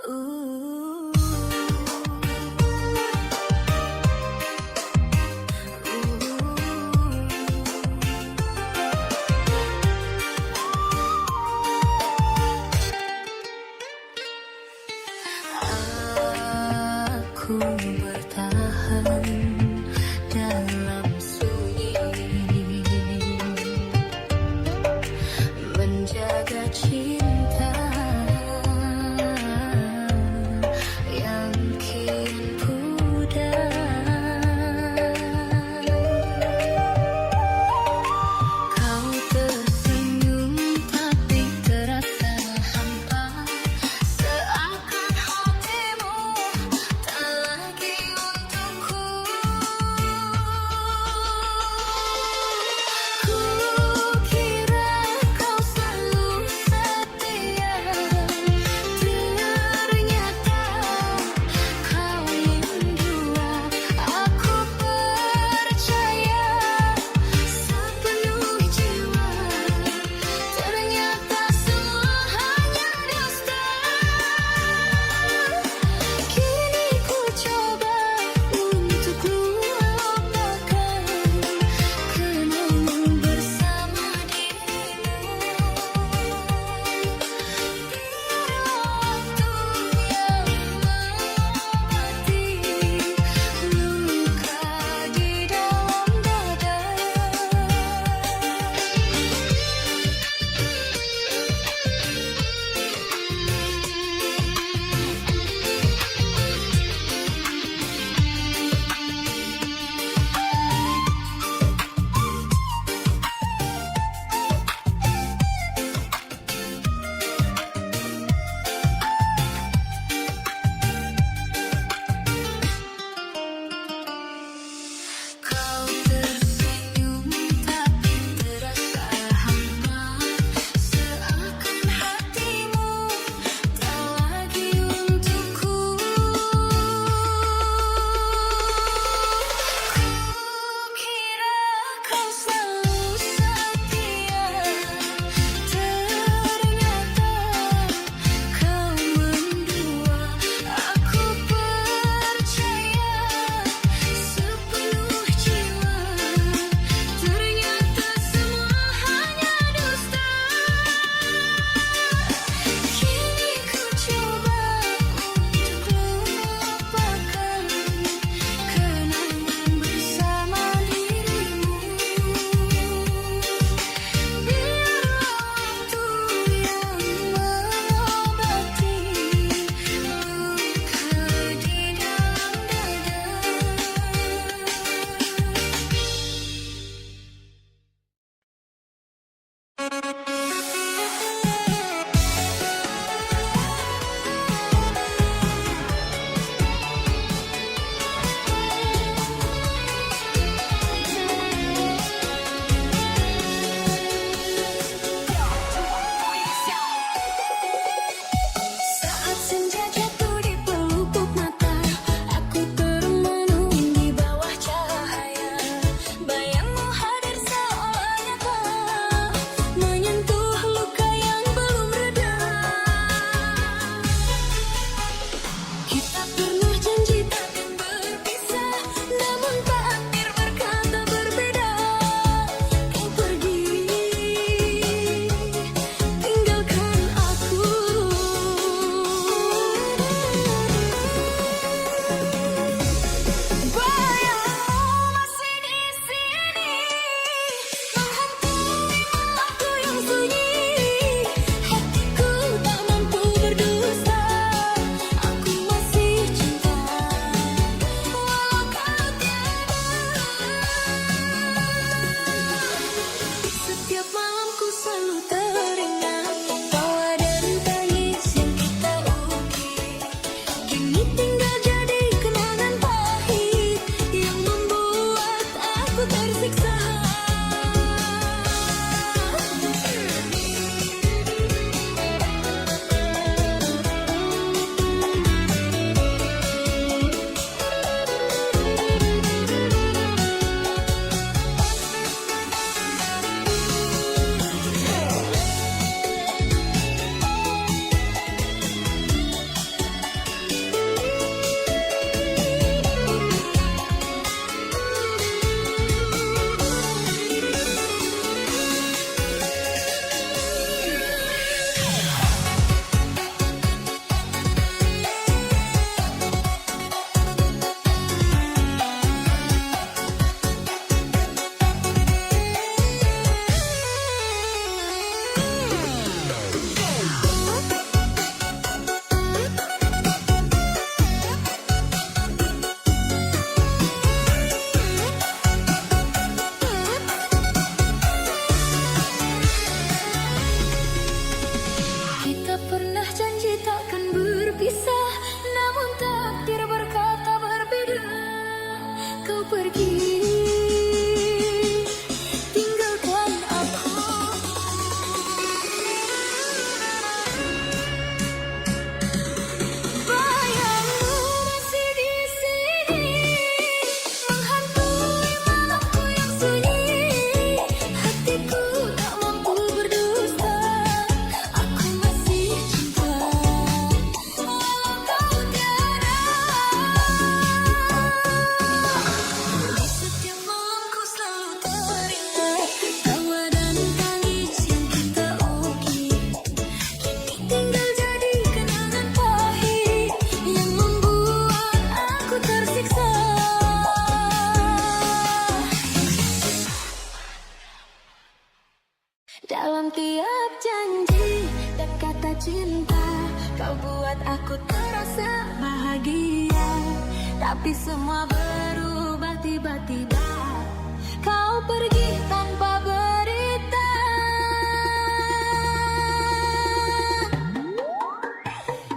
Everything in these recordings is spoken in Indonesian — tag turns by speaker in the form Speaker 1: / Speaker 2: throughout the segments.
Speaker 1: Ooh. Aku bertahan dalam sunyi, menjaga cinta yang kian pudar. Kau tersenyum tapi terasa hampa, seakan hatimu tak lagi sebahagia, tapi semua berubah tiba-tiba. Kau pergi tanpa berita.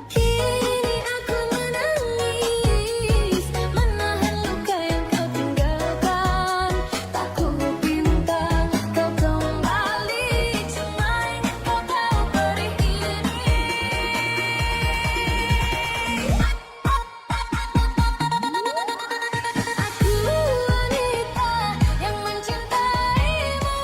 Speaker 1: Kini aku menangis, menahan luka yang kau tinggalkan. Tak ku minta kau kembali, cuma ingin kau tahu perih ini. Aku wanita yang mencintaimu.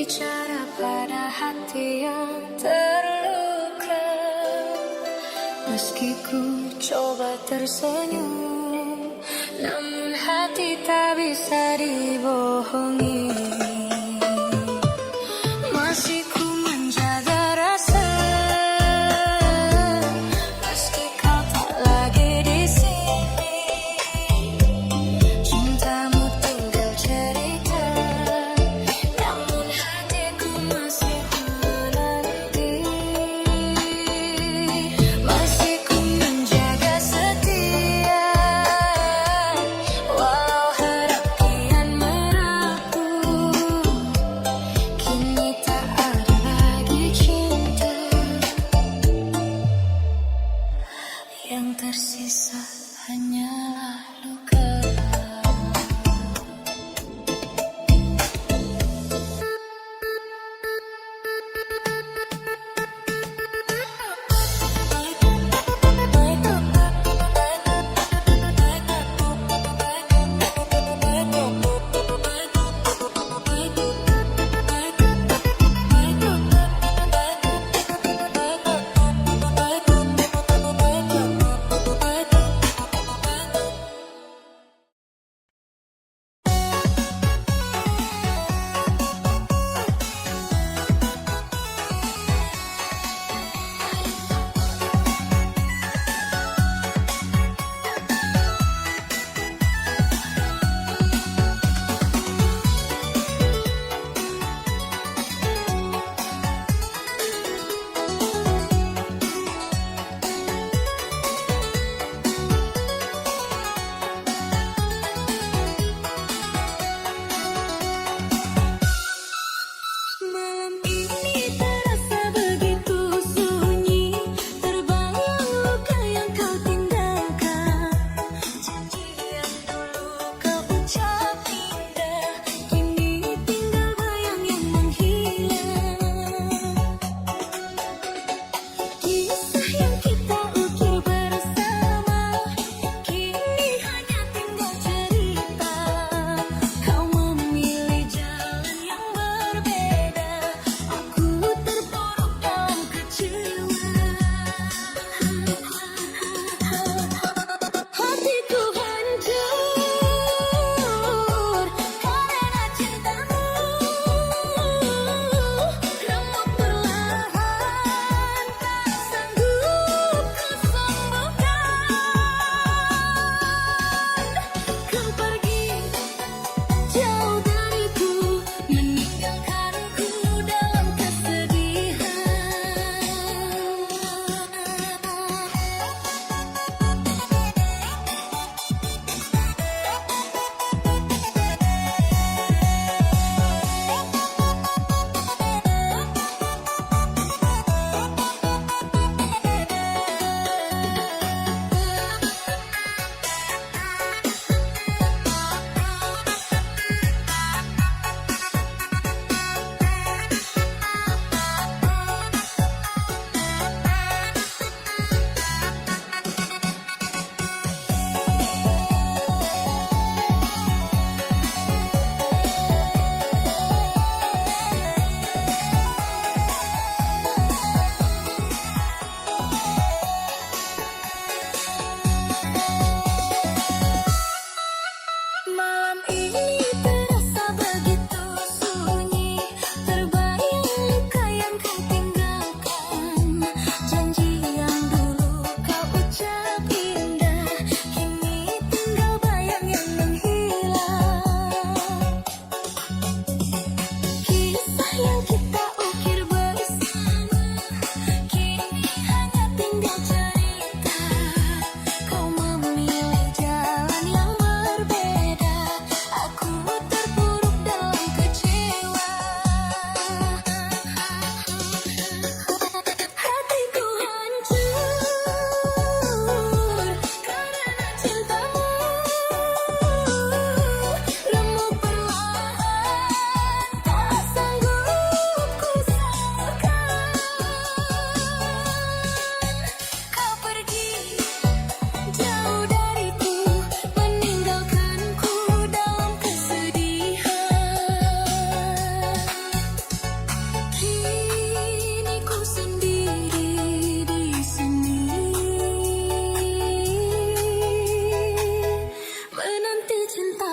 Speaker 1: bicara pada hati yang terluka. Meski ku coba tersenyum, namun hati tak bisa dibohongi. Masih ku menjaga rasa, meski kau tak lagi di sini. Cintamu tinggal cerita, namun hatiku masih menanti. Masih ku menjaga setia, walau harap kian merapu.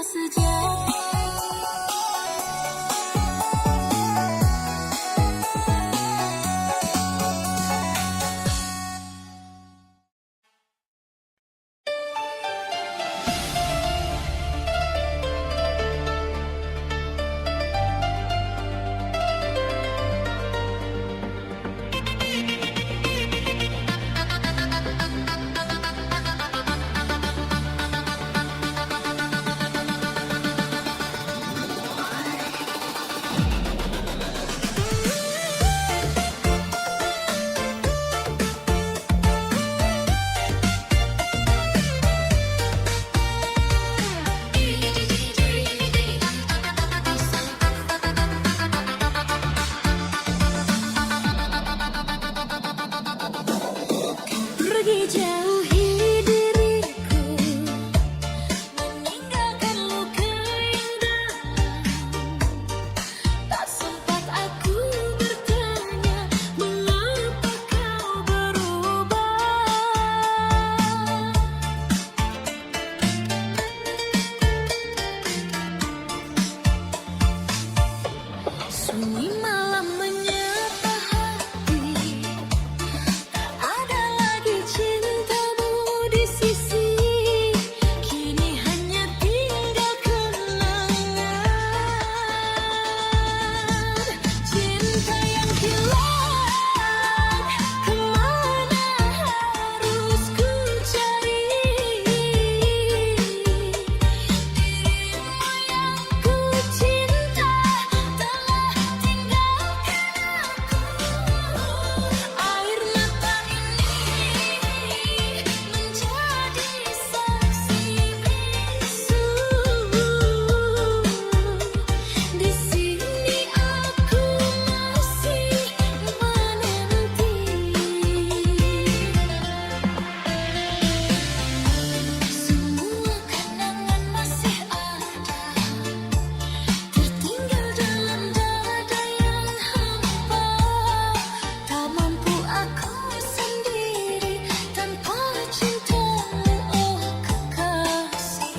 Speaker 1: cinta saja. Pergi jauhi diriku, meninggalkan luka yang dalam. Tak sempat aku bertanya, mengapa kau berubah. Sunyi malam menyapa hati, ada lagi cintamu di sisi. Kini hanya tinggal kenangan. Cinta yang hilang, kemana harus ku cari? Dirimu yang ku cinta telah tinggalkan aku. Air mata ini menjadi saksi bisu. Di sini aku masih menanti. Semua kenangan masih ada, tertinggal dalam dada yang hampa. Tak mampu aku sendiri tanpa cintamu, oh kekasih.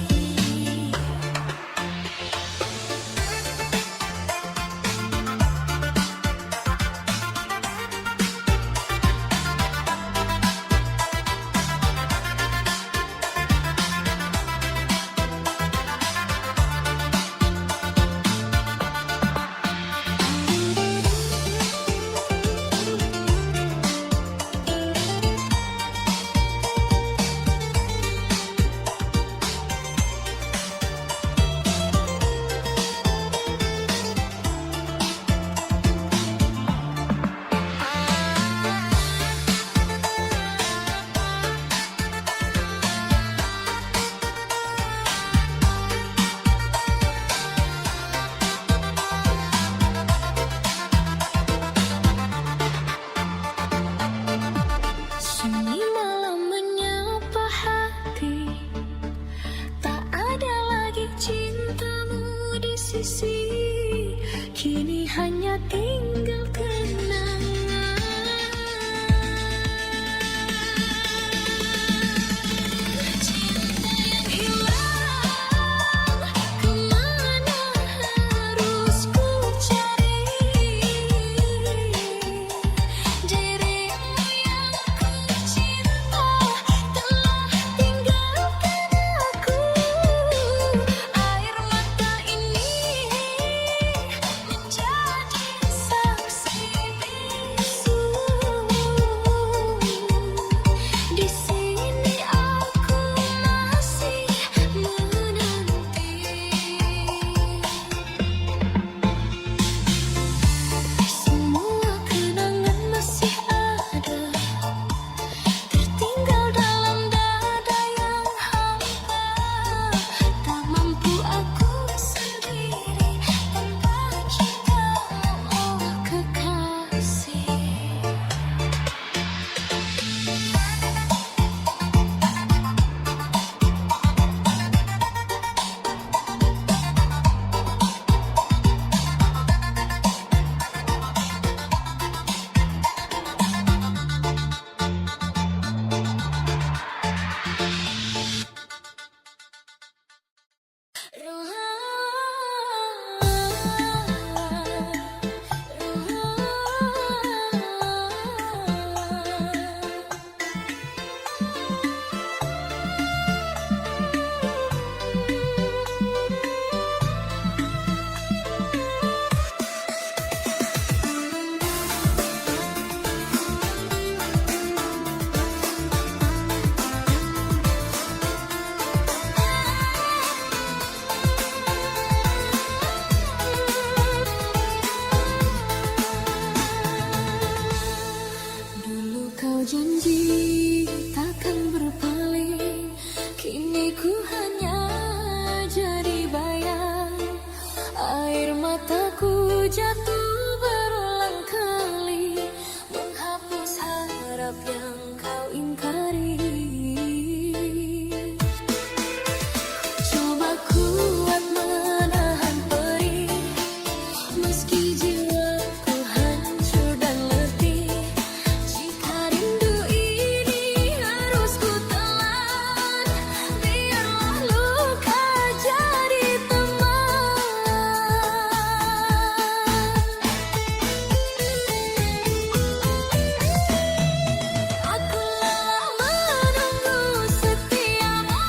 Speaker 1: Sunyi malam menyapa hati, tak ada lagi cintamu di sisi. Kini hanya tinggal kenangan. Cinta yang hilang, kemana harus ku cari? Dirimu yang ku cinta telah tinggalkan aku. Air mata ini menjadi Dulu kau janji takkan berpaling, kini ku hanya jadi bayang. Air mataku jatuh berulang kali, menghapus harap yang kau ingkari. Coba kuat menahan perih, meski jiwaku hancur dan letih. Jika rindu ini harus ku telan, biarlah luka jadi teman. Aku lelah menunggu setiamu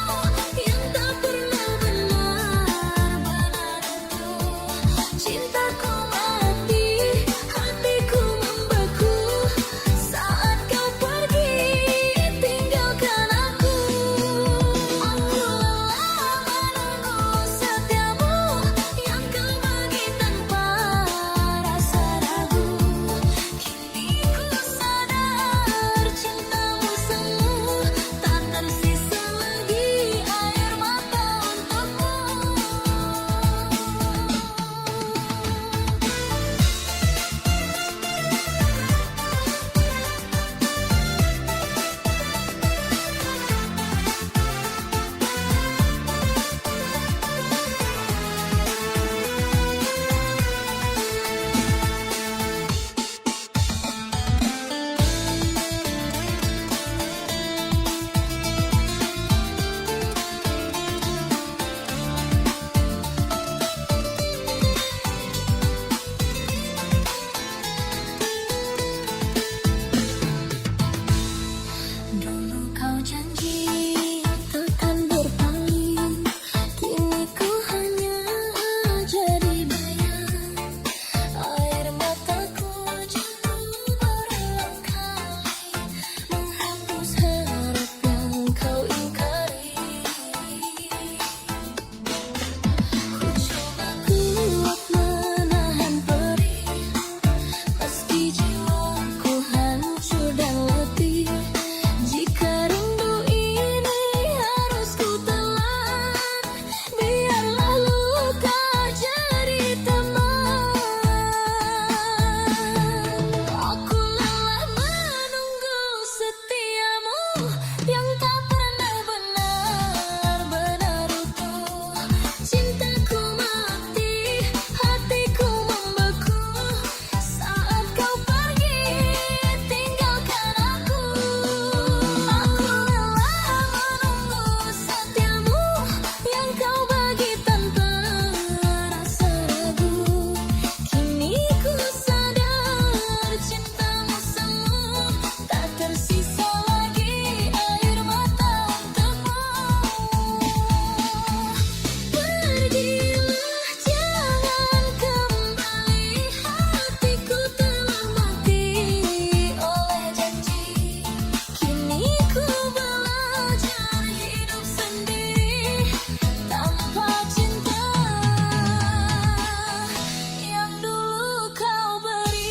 Speaker 1: yang tak pernah benar-benar utuh. Cintaku mati, hatiku membeku saat kau pergi tinggalkan aku. Aku lelah menunggu setiamu yang kau bagi tanpa rasa ragu. Kini ku sadar cintamu semu, tak tersisa lagi air mata untukmu. Dulu kau janji takkan berpaling, kini ku hanya jadi bayang. Air mataku jatuh berulang kali, menghapus harap yang kau ingkari. Ku coba kuat menahan perih, meski jiwaku hancur dan letih. Jika rindu ini harus ku telan, biarlah luka jadi teman. Aku lelah menunggu setiamu yang tak pernah benar-benar utuh. Cintaku mati, hatiku membeku saat kau pergi tinggalkan aku. Aku lelah menunggu setiamu yang kau bagi tanpa rasa ragu. Kini ku sadar cintamu semu, tak tersisa lagi air mata untukmu. Pergilah jangan kembali, hatiku telah mati oleh janji. Kini ku belajar hidup sendiri tanpa cinta yang dulu kau beri.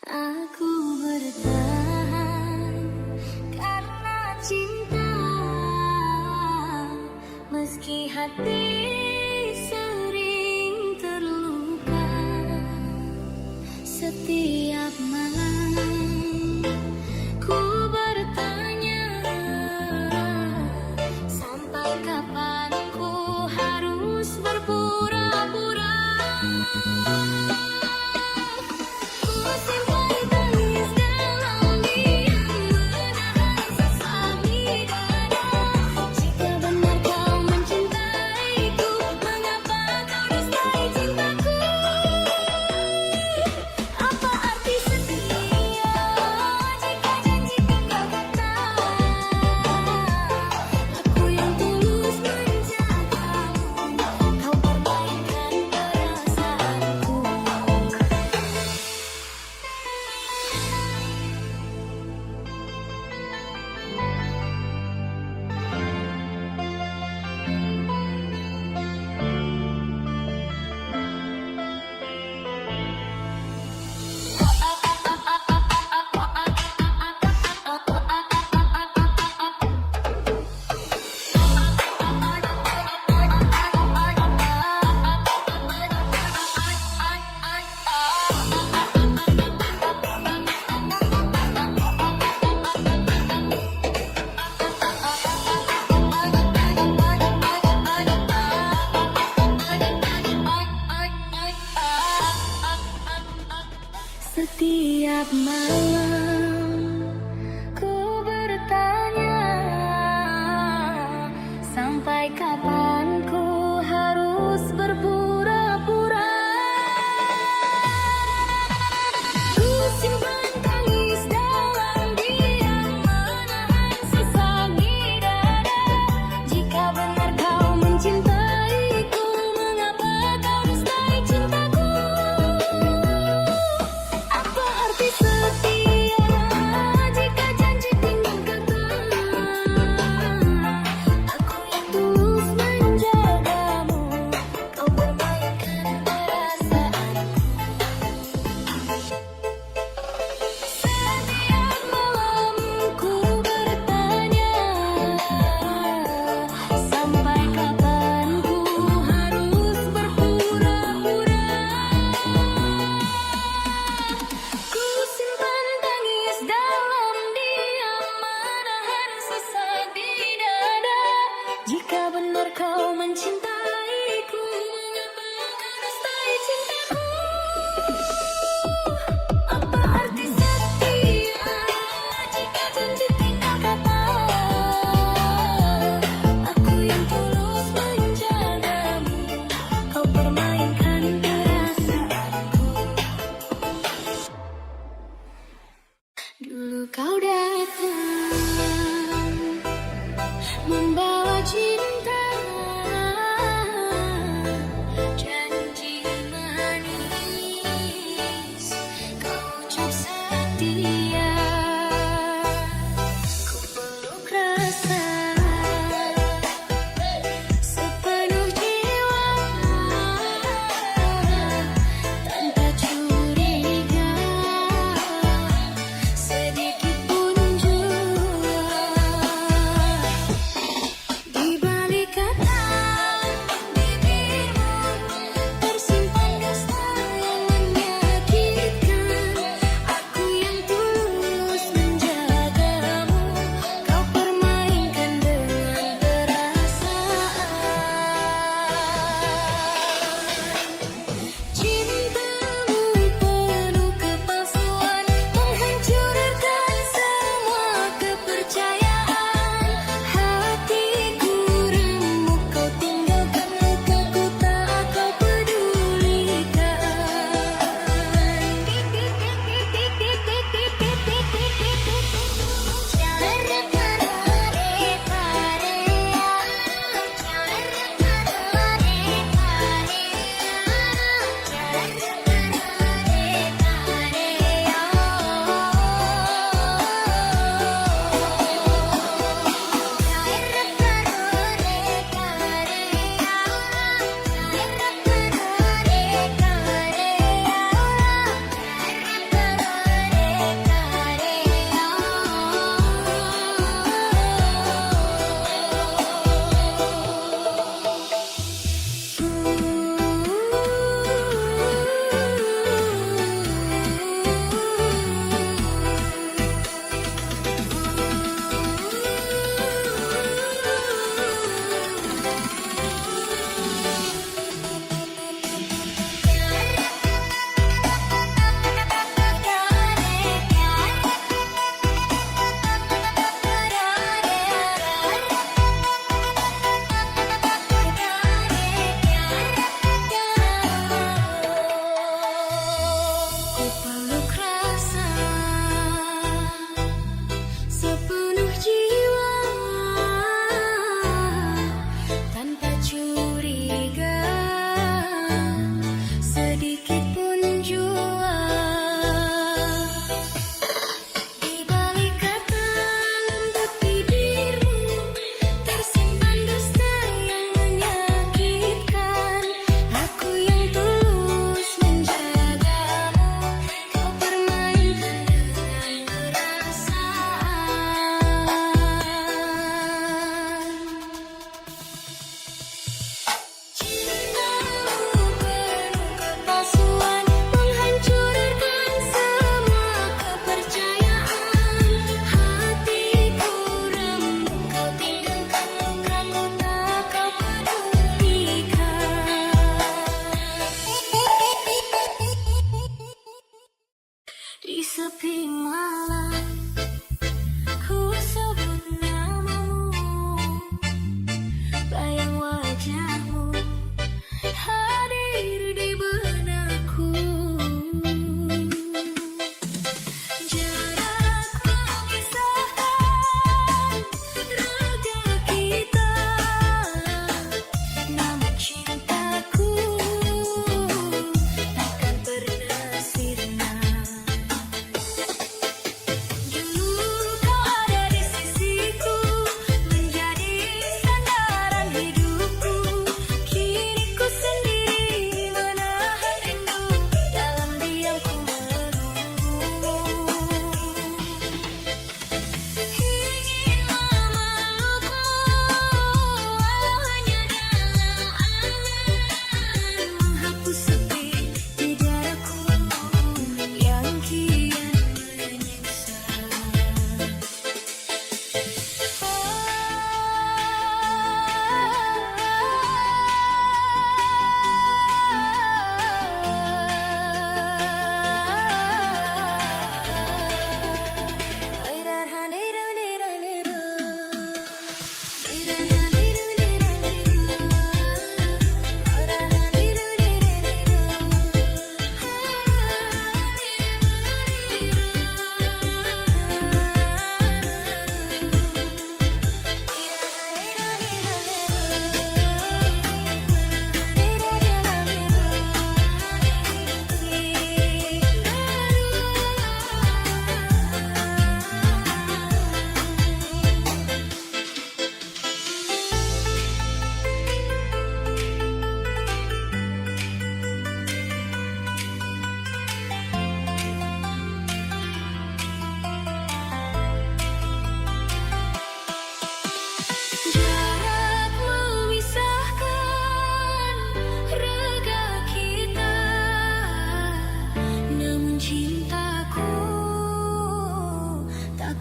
Speaker 1: Aku bertahan karena cinta, meski hati sering terluka. Setiap malam ku bertanya, sampai kapan ku harus berpura-pura. Ku simpan tangis dalam kau datang membawa cinta, janji manis kau ucap setia. Ku peluk rasa sepenuh jiwa tanpa curiga sedikit pun.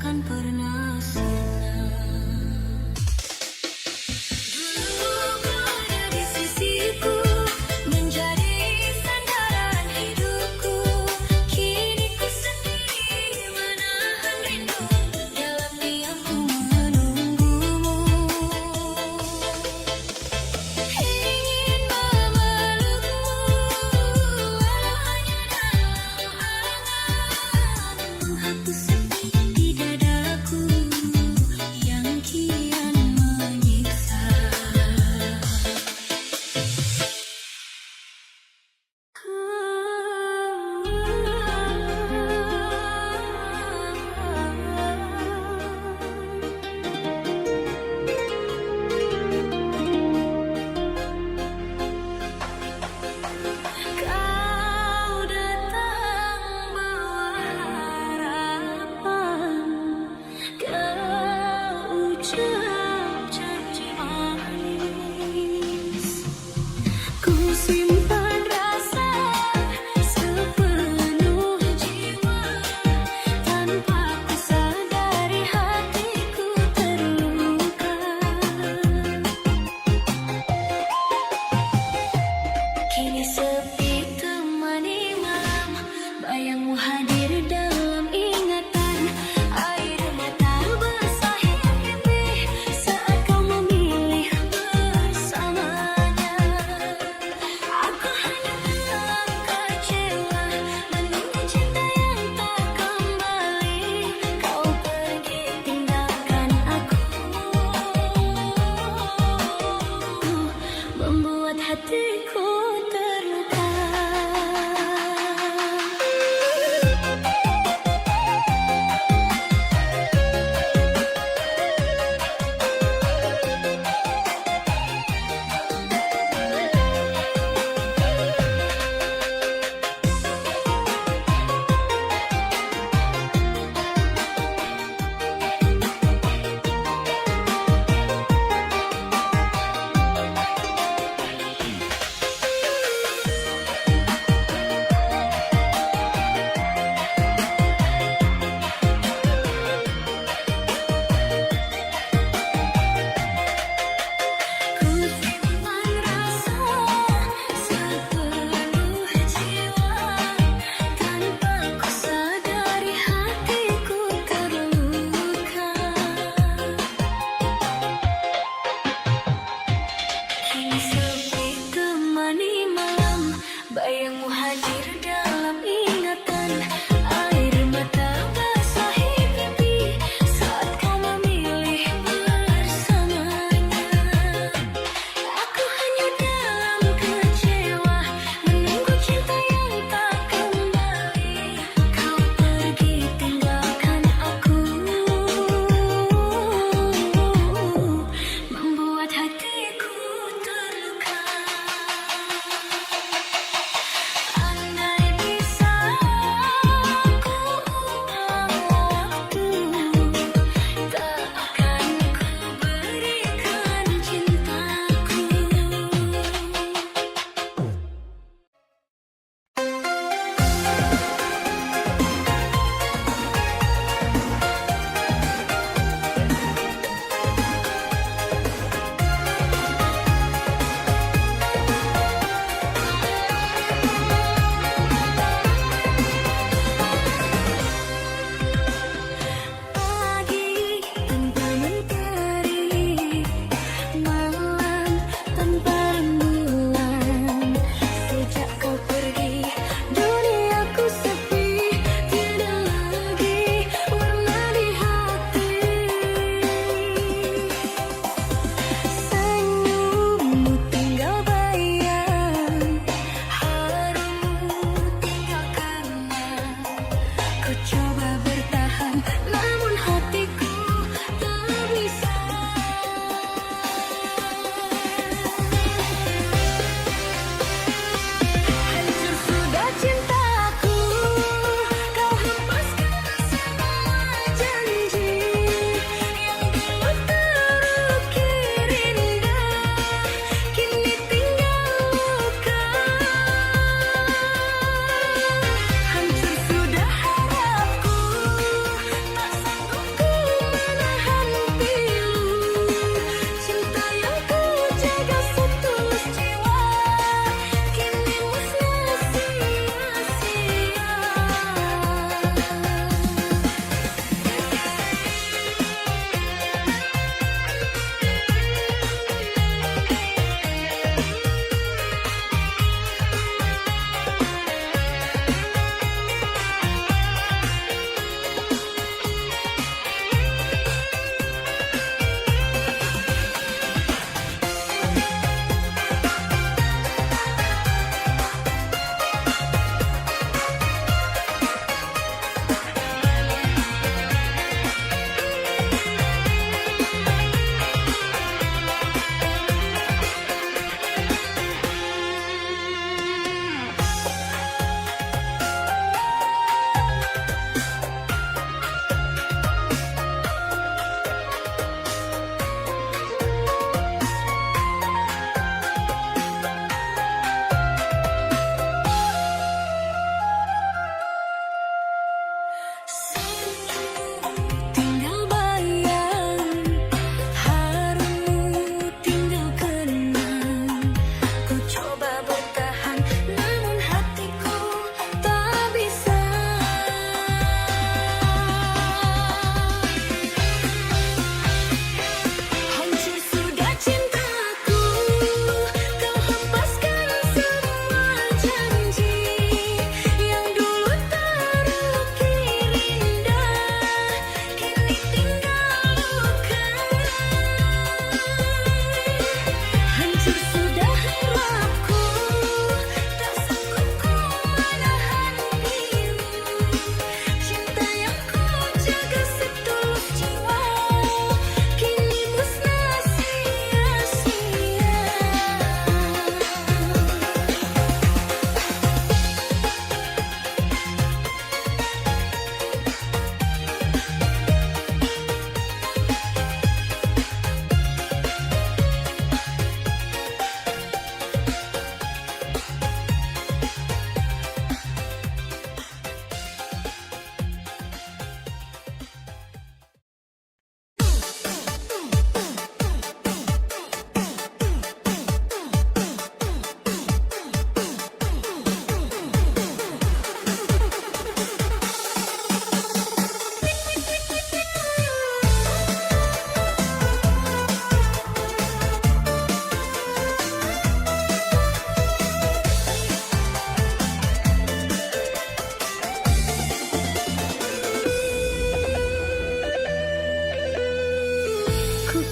Speaker 1: takkan pernah senang. Dulu kau ada di sisiku, menjadi sandaran hidupku. Kini ku sendiri menahan rindu, dalam diamku menunggumu. Ingin memelukmu, walau hanya dalam angan, menghapus sepi di dadaku.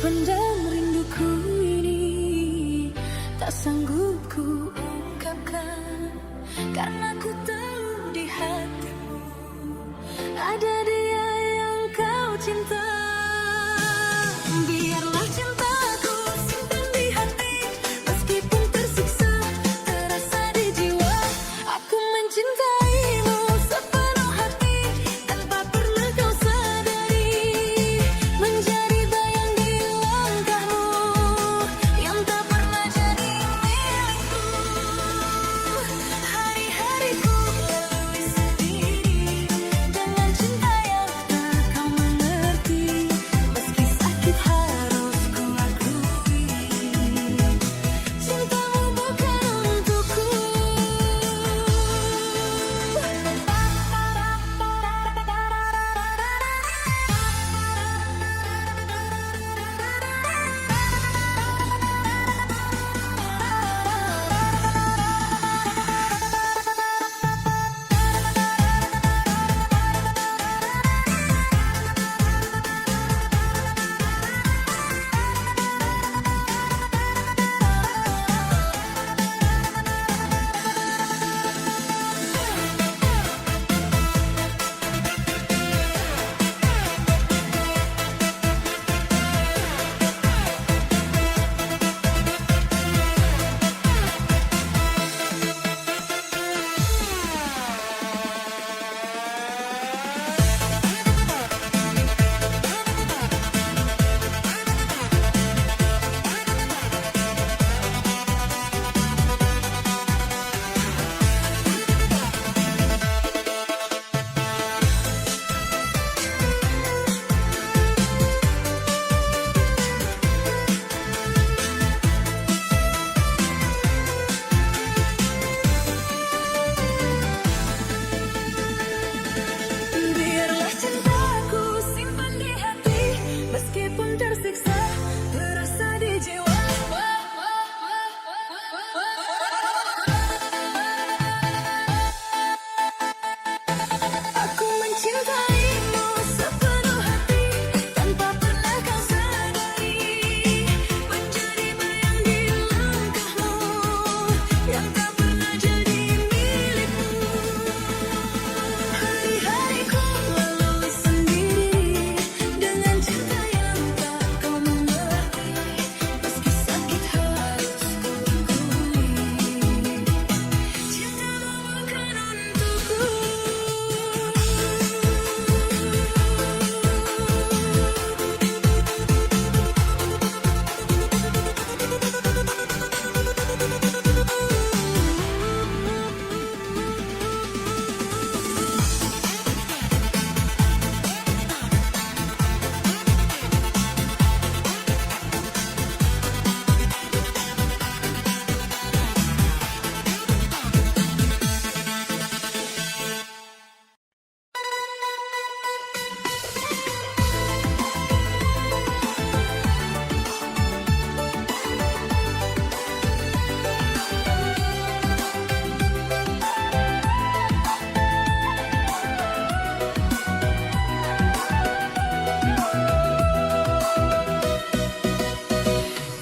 Speaker 1: Pendam rinduku ini tak sanggup ku ungkapkan, karena ku tahu di hatimu ada dia yang kau cinta. Biarlah cintaku simpan di hati, meskipun tersiksa terasa di jiwa. Aku mencintaimu sepenuh hati tanpa pernah kau sadari, menjadi bayang di langkahmu yang tak pernah jadi milikku. Hari-hariku lalui sendiri dengan cinta yang tak kau mengerti, meski sakit harus ku akui, cintamu bukan untukku. Biarlah cintaku simpan di hati, meskipun tersiksa terasa di jiwa. Aku mencintaimu sepenuh hati tanpa pernah kau sadari, menjadi bayang di langkahmu yang tak pernah jadi milikmu. Hari-hariku lalui sendiri dengan cinta yang tak kau mengerti, meski sakit harus ku akui, cintamu bukan untukku.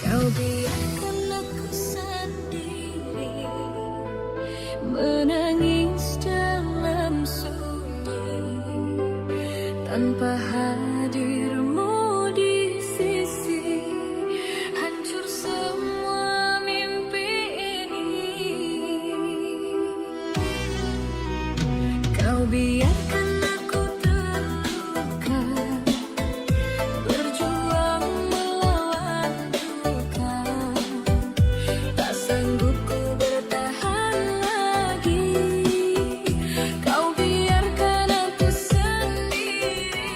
Speaker 1: Kau biarkan aku sendiri menangis dalam sunyi, tanpa hadirmu di sisi, hancur semua mimpi ini. Kau biarkan aku terluka, berjuang melawan duka, tak sanggup ku bertahan lagi. Kau biarkan aku sendiri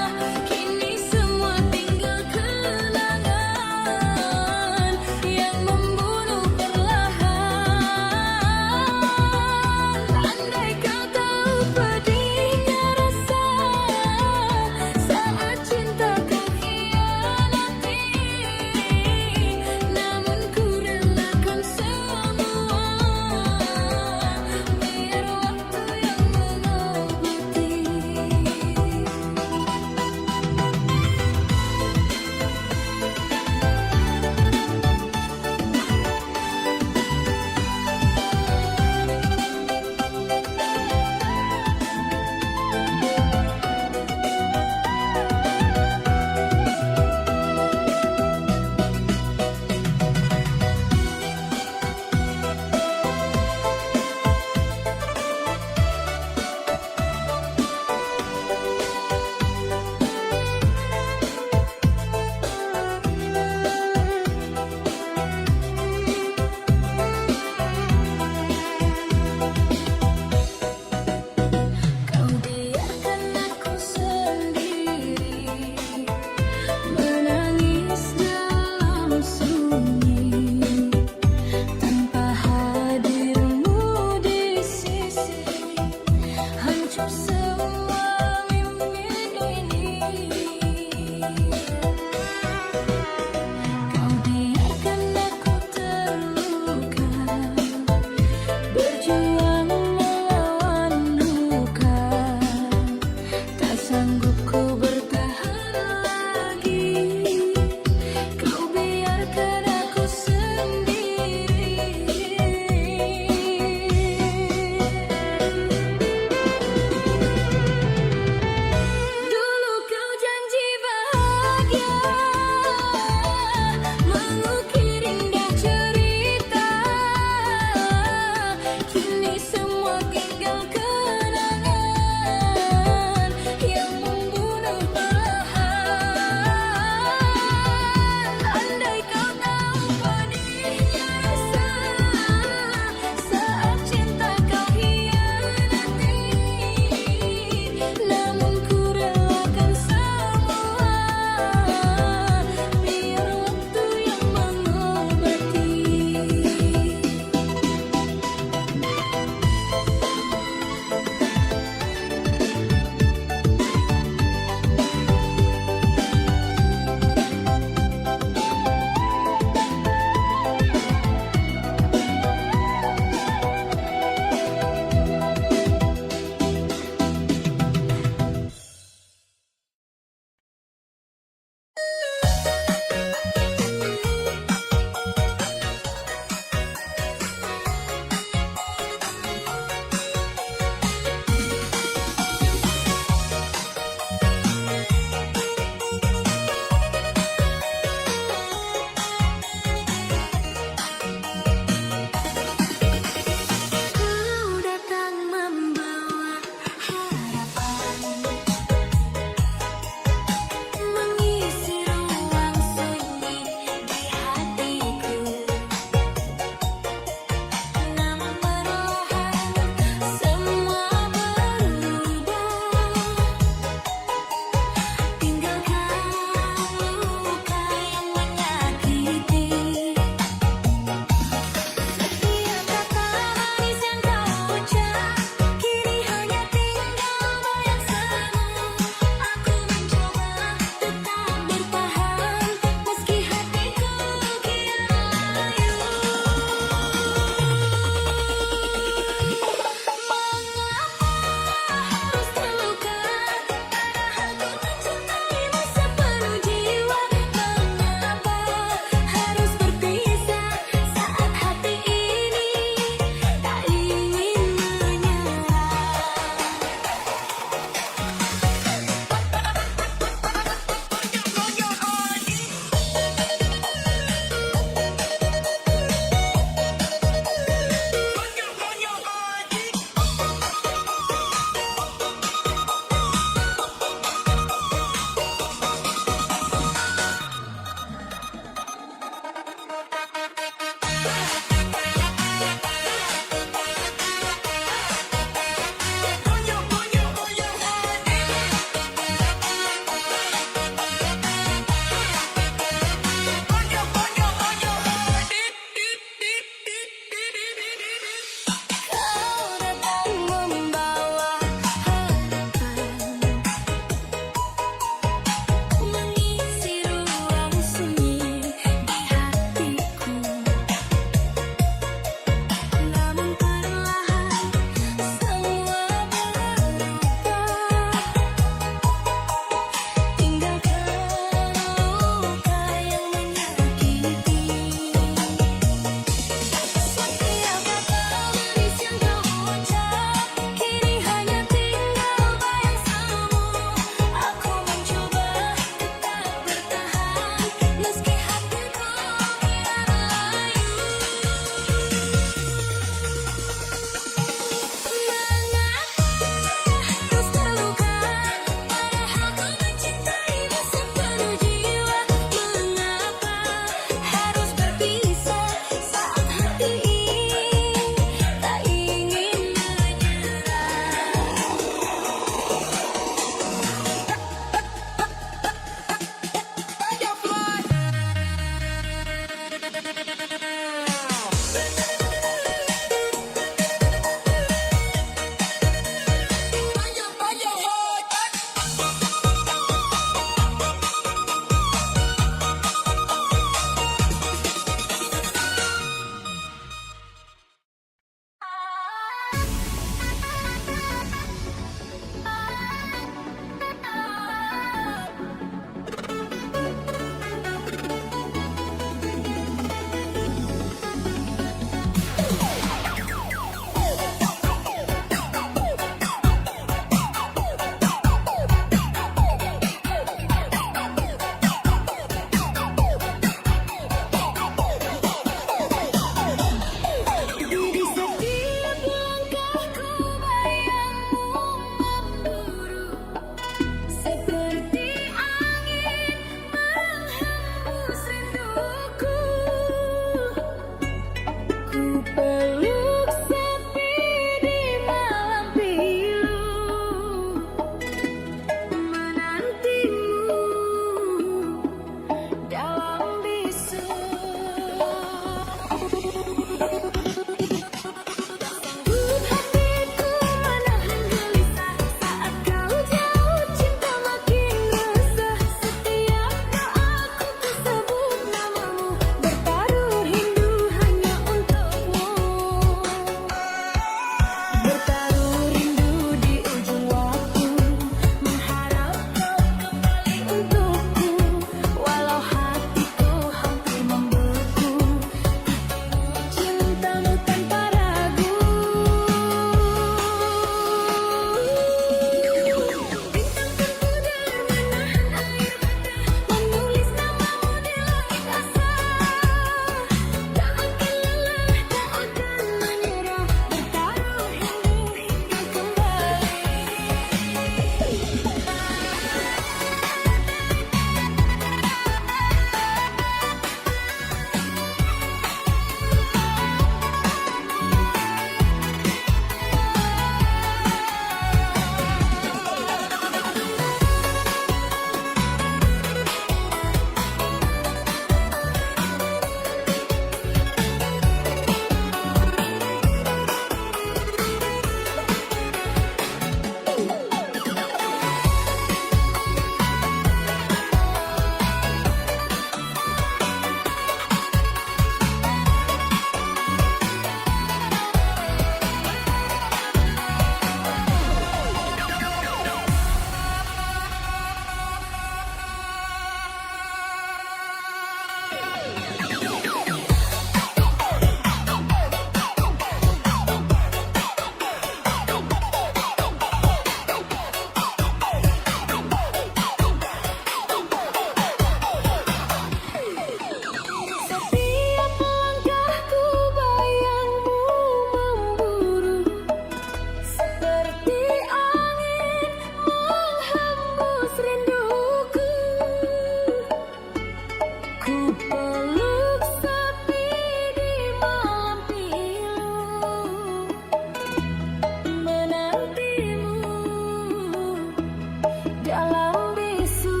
Speaker 1: dalam bisu.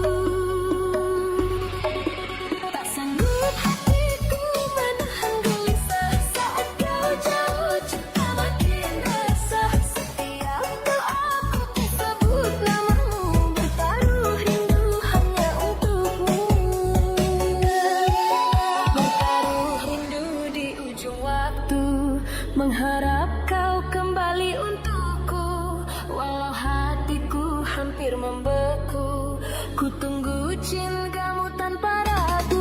Speaker 1: Tak sanggup hatiku menahan gelisah saat kau jauh, cinta makin resah. Setiap doaku sebut namamu, bertaruh rindu hanya untukmu. Bertaruh rindu di ujung waktu, mengharap kau kembali untukku. Walau hatiku hampir membeku, ku tunggu cintamu tanpa ragu.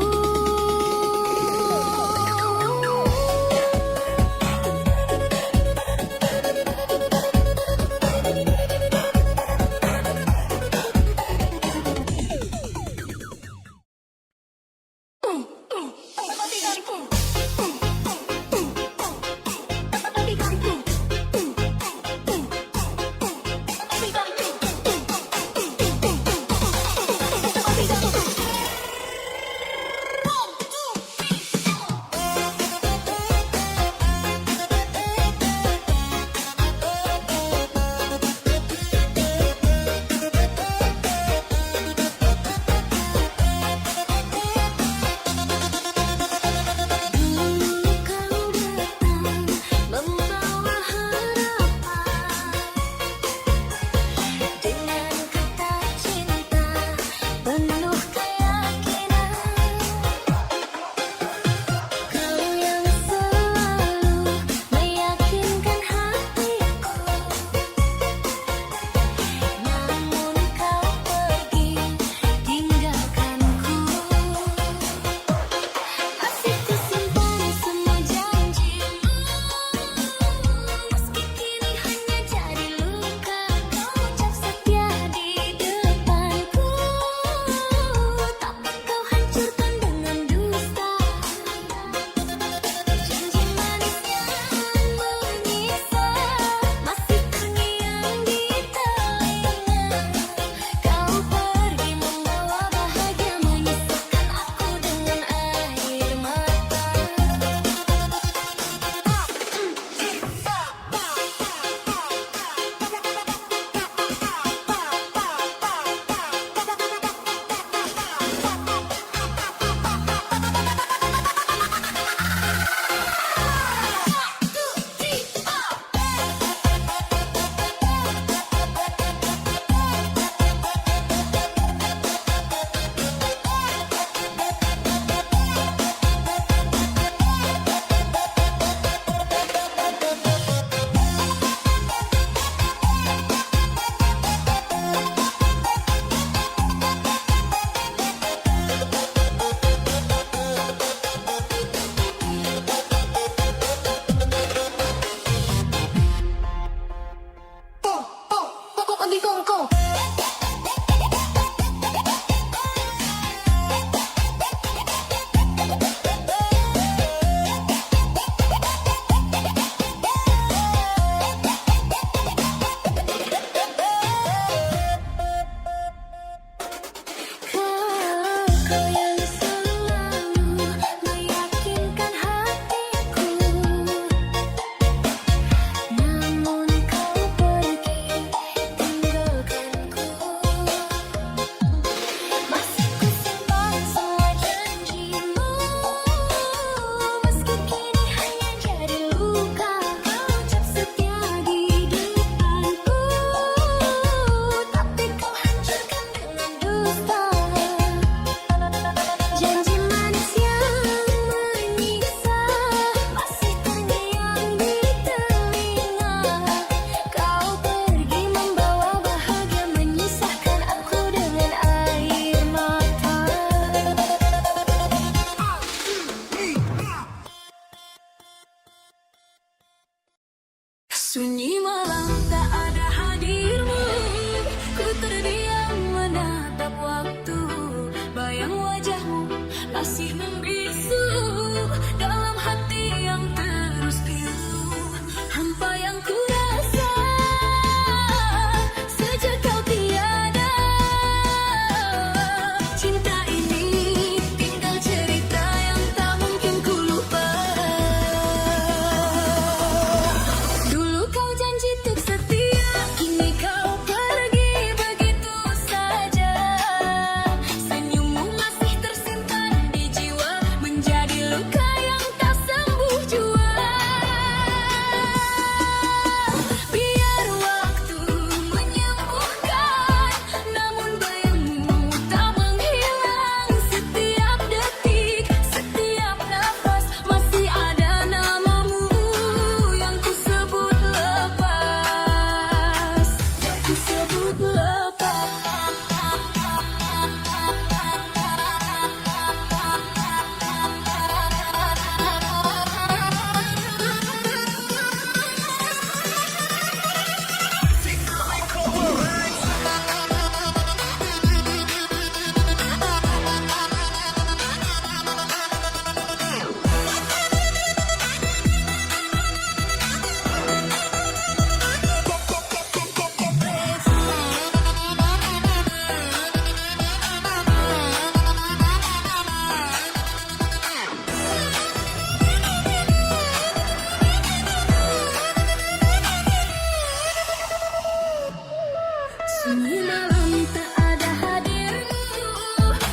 Speaker 1: malam tak ada hadirmu,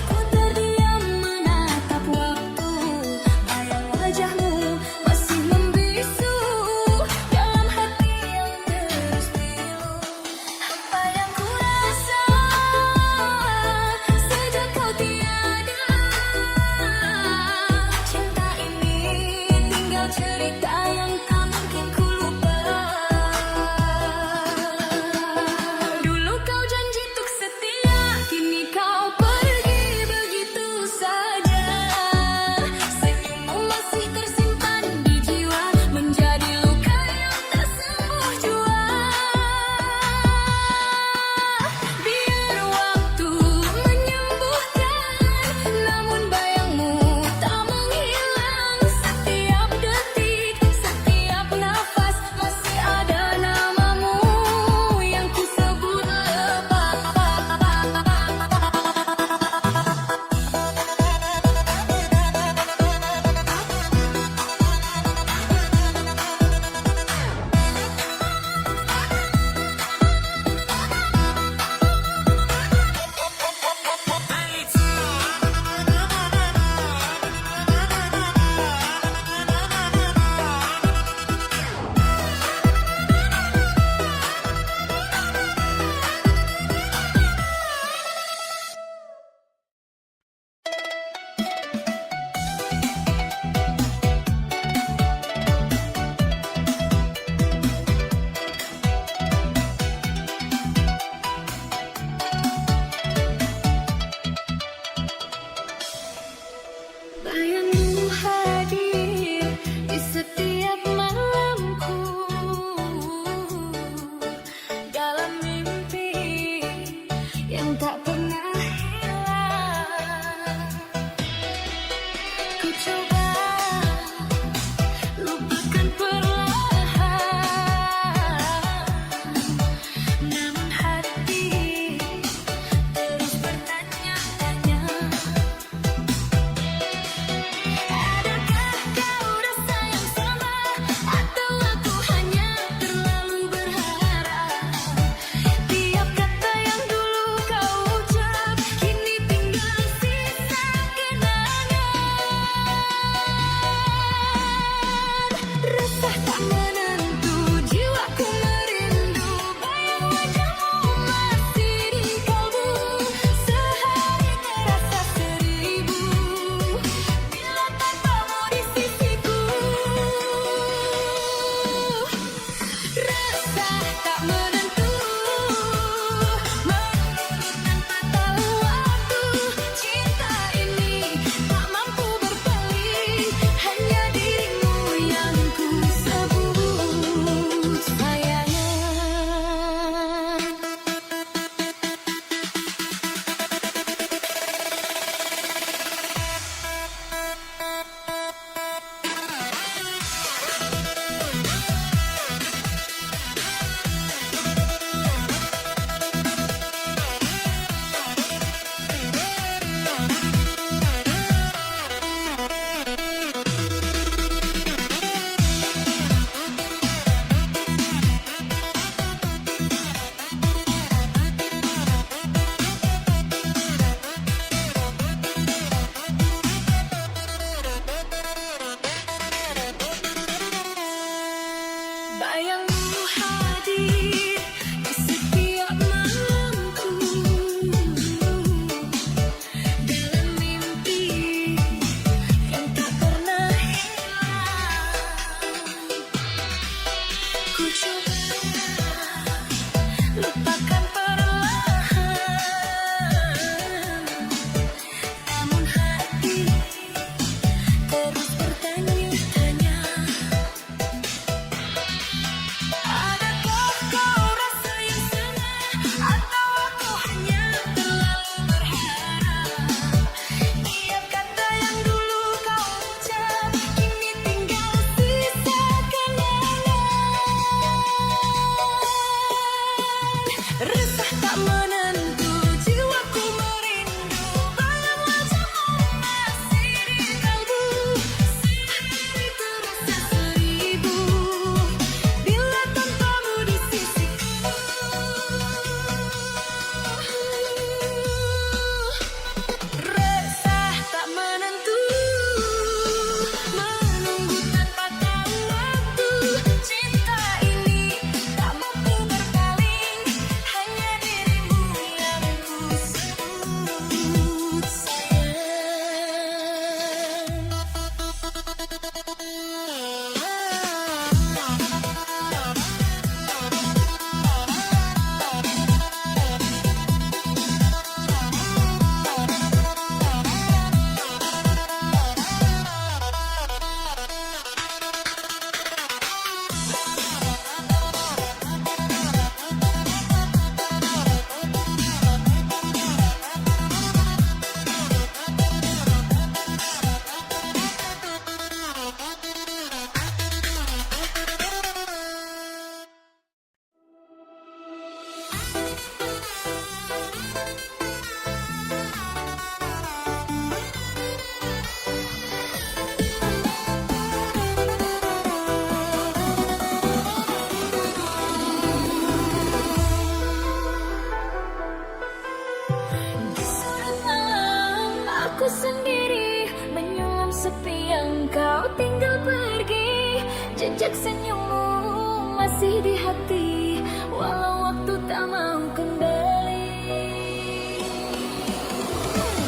Speaker 1: ku terdiam menatap waktu. Bayang wajahmu masih membisu dalam hati yang terus pilu. Apa yang ku rasa sejak kau tiada. Cinta ini tinggal cerita yang tak mungkin ku lupa. Dulu kau janji untuk setia, kini kau pergi begitu saja. Senyummu masih tersimpan di jiwa, menjadi luka yang tak sembuh jua. Biar waktu menyembuhkan, namun bayangmu tak menghilang. Setiap detik, setiap nafas masih ada namamu yang ku sebut lepas. Bayangmu hadir di setiap malamku, dalam mimpi yang tak pernah hilang. Ku coba lupakan perlahan, namun hati terus bertanya-tanya. Adakah kau rasa yang sama, atau aku hanya terlalu berharap? Tiap kata yang dulu kau ucap, kini tinggal sisa kenangan. sendiri menyulam sepi yang kau tinggal pergi. Jejak senyummu masih di hati, walau waktu tak mau kembali.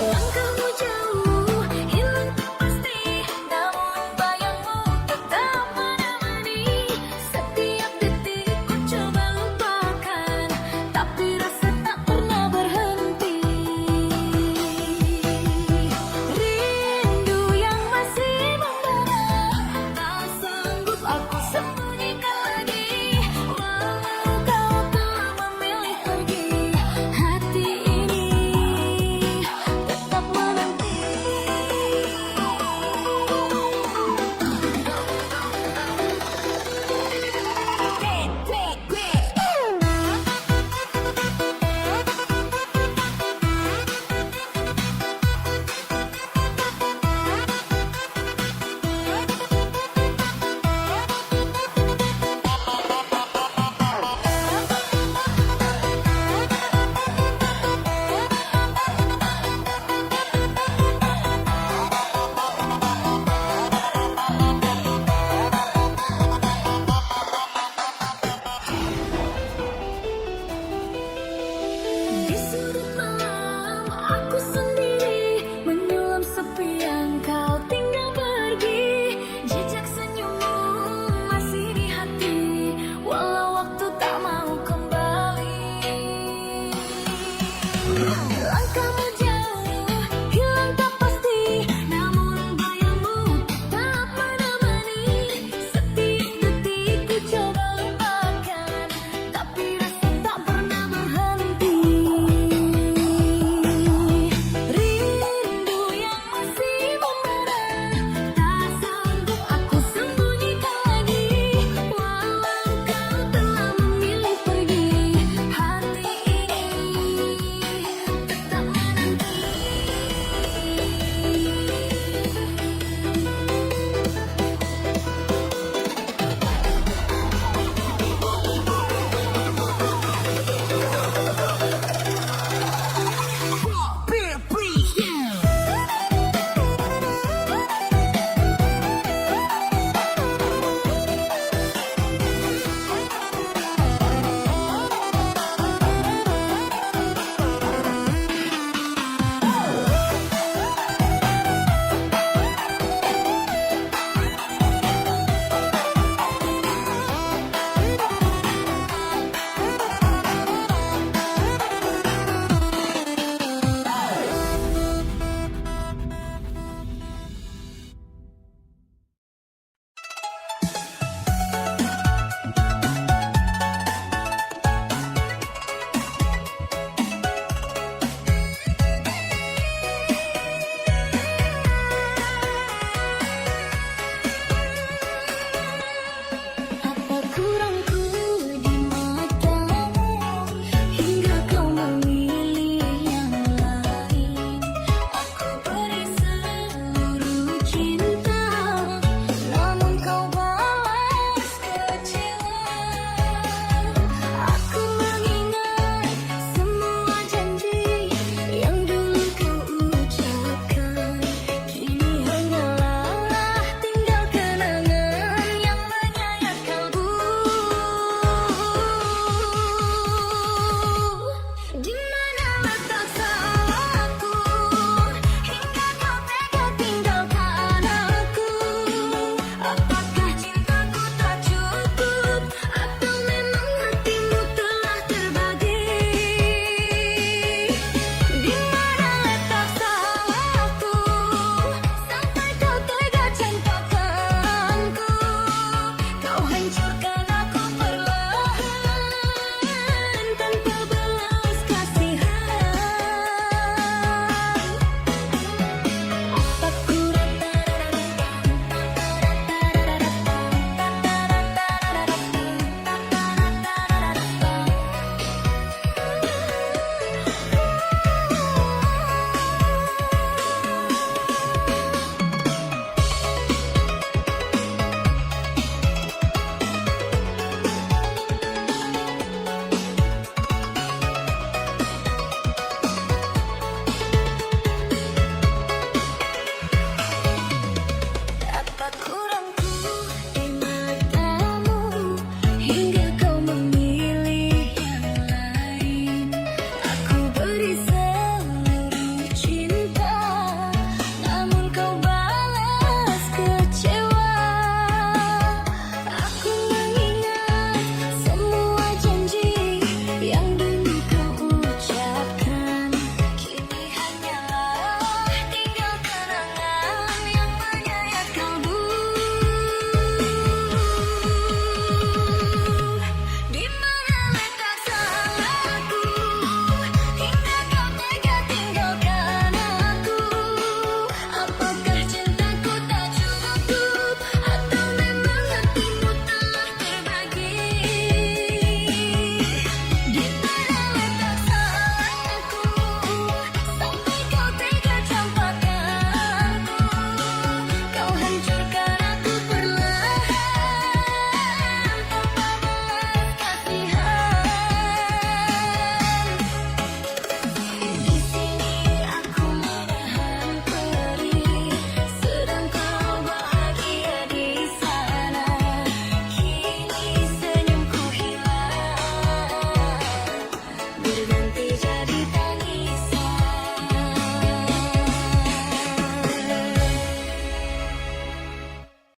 Speaker 1: Langkahmu jauh, hilang tak pasti, namun bayangmu tetap menemani. Setiap detik ku coba lupakan, tapi rasa tak pernah berhenti. Rindu yang masih membara, tak sanggup aku sembunyikan lagi. Walau kau telah memilih pergi, hati ini tetap menanti. Di sudut malam aku sendiri menyulam sepi yang kau tinggal pergi. Jejak senyummu masih di hati, walau waktu tak mau kembali.